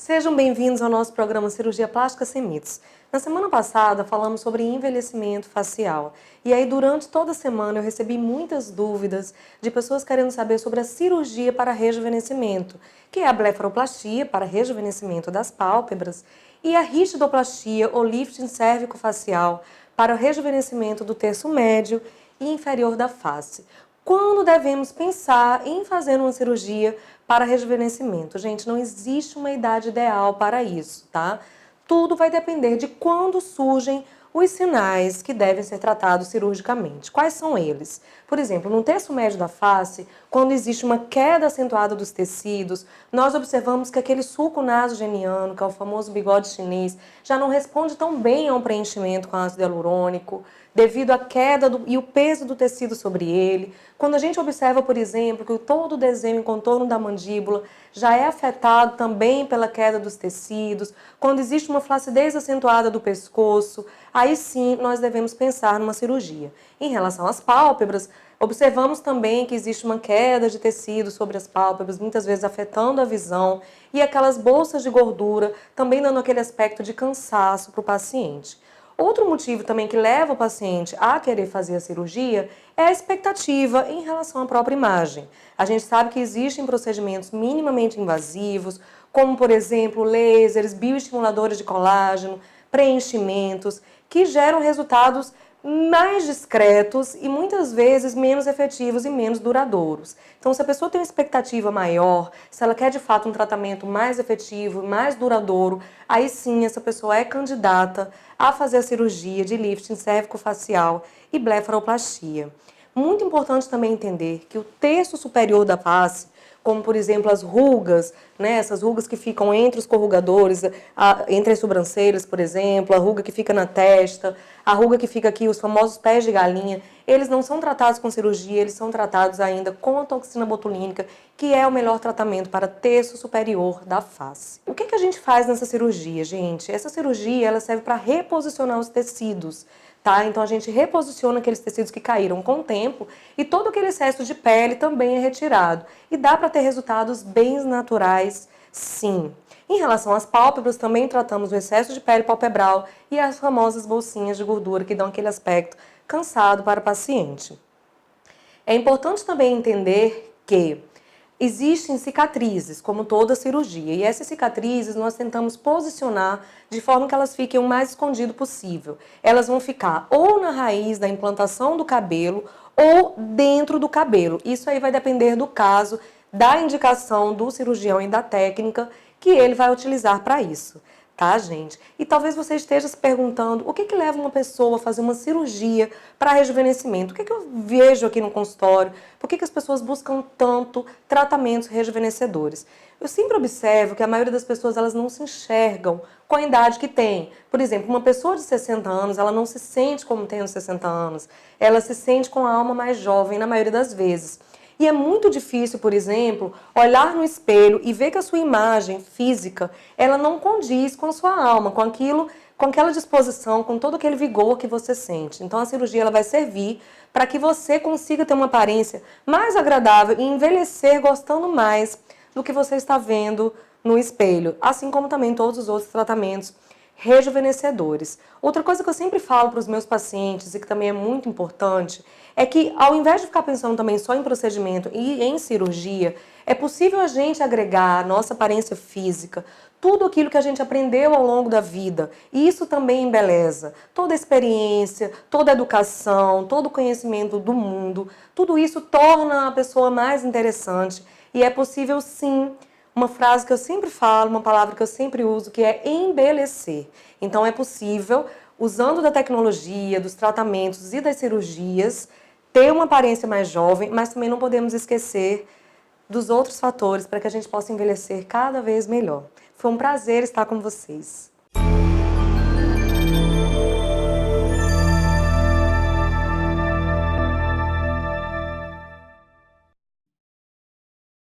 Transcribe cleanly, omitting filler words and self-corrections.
Sejam bem-vindos ao nosso programa Cirurgia Plástica Sem Mitos. Na semana passada falamos sobre envelhecimento facial e aí durante toda a semana eu recebi muitas dúvidas de pessoas querendo saber sobre a cirurgia para rejuvenescimento, que é a blefaroplastia para rejuvenescimento das pálpebras e a ritidoplastia ou lifting cérvico-facial para o rejuvenescimento do terço médio e inferior da face. Quando devemos pensar em fazer uma cirurgia para rejuvenescimento? Gente, não existe uma idade ideal para isso, tá? Tudo vai depender de quando surgem os sinais que devem ser tratados cirurgicamente. Quais são eles? Por exemplo, no terço médio da face, quando existe uma queda acentuada dos tecidos, nós observamos que aquele sulco nasogeniano, que é o famoso bigode chinês, já não responde tão bem ao preenchimento com ácido hialurônico, devido à queda e o peso do tecido sobre ele. Quando a gente observa, por exemplo, que todo o desenho em contorno da mandíbula já é afetado também pela queda dos tecidos, quando existe uma flacidez acentuada do pescoço, aí sim nós devemos pensar numa cirurgia. Em relação às pálpebras, observamos também que existe uma queda de tecido sobre as pálpebras, muitas vezes afetando a visão, e aquelas bolsas de gordura também dando aquele aspecto de cansaço para o paciente. Outro motivo também que leva o paciente a querer fazer a cirurgia é a expectativa em relação à própria imagem. A gente sabe que existem procedimentos minimamente invasivos, como por exemplo lasers, bioestimuladores de colágeno, preenchimentos, que geram resultados mais discretos e muitas vezes menos efetivos e menos duradouros. Então, se a pessoa tem uma expectativa maior, se ela quer de fato um tratamento mais efetivo, mais duradouro, aí sim essa pessoa é candidata a fazer a cirurgia de lifting cérvico-facial e blefaroplastia. Muito importante também entender que o terço superior da face, como por exemplo as rugas, né, essas rugas que ficam entre os corrugadores, entre as sobrancelhas, por exemplo, a ruga que fica na testa, a ruga que fica aqui, os famosos pés de galinha, eles não são tratados com cirurgia, eles são tratados ainda com a toxina botulínica, que é o melhor tratamento para terço superior da face. O que a gente faz nessa cirurgia, gente? Essa cirurgia ela serve para reposicionar os tecidos. Tá? Então a gente reposiciona aqueles tecidos que caíram com o tempo e todo aquele excesso de pele também é retirado. E dá para ter resultados bem naturais, sim. Em relação às pálpebras, também tratamos o excesso de pele palpebral e as famosas bolsinhas de gordura que dão aquele aspecto cansado para o paciente. É importante também entender que existem cicatrizes, como toda cirurgia, e essas cicatrizes nós tentamos posicionar de forma que elas fiquem o mais escondido possível. Elas vão ficar ou na raiz da implantação do cabelo ou dentro do cabelo. Isso aí vai depender do caso, da indicação do cirurgião e da técnica que ele vai utilizar para isso. Tá, gente? E talvez você esteja se perguntando o que leva uma pessoa a fazer uma cirurgia para rejuvenescimento? O que eu vejo aqui no consultório? Por que as pessoas buscam tanto tratamentos rejuvenescedores? Eu sempre observo que a maioria das pessoas elas não se enxergam com a idade que tem. Por exemplo, uma pessoa de 60 anos, ela não se sente como tem os 60 anos. Ela se sente com a alma mais jovem na maioria das vezes. E é muito difícil, por exemplo, olhar no espelho e ver que a sua imagem física, ela não condiz com a sua alma, com aquilo, com aquela disposição, com todo aquele vigor que você sente. Então a cirurgia ela vai servir para que você consiga ter uma aparência mais agradável e envelhecer gostando mais do que você está vendo no espelho, assim como também todos os outros tratamentos rejuvenescedores. Outra coisa que eu sempre falo para os meus pacientes e que também é muito importante é que ao invés de ficar pensando também só em procedimento e em cirurgia, é possível a gente agregar a nossa aparência física, tudo aquilo que a gente aprendeu ao longo da vida. E isso também embeleza. Toda a experiência, toda a educação, todo o conhecimento do mundo, tudo isso torna a pessoa mais interessante. E é possível sim. Uma frase que eu sempre falo, uma palavra que eu sempre uso, que é embelecer. Então é possível, usando da tecnologia, dos tratamentos e das cirurgias, ter uma aparência mais jovem, mas também não podemos esquecer dos outros fatores para que a gente possa envelhecer cada vez melhor. Foi um prazer estar com vocês.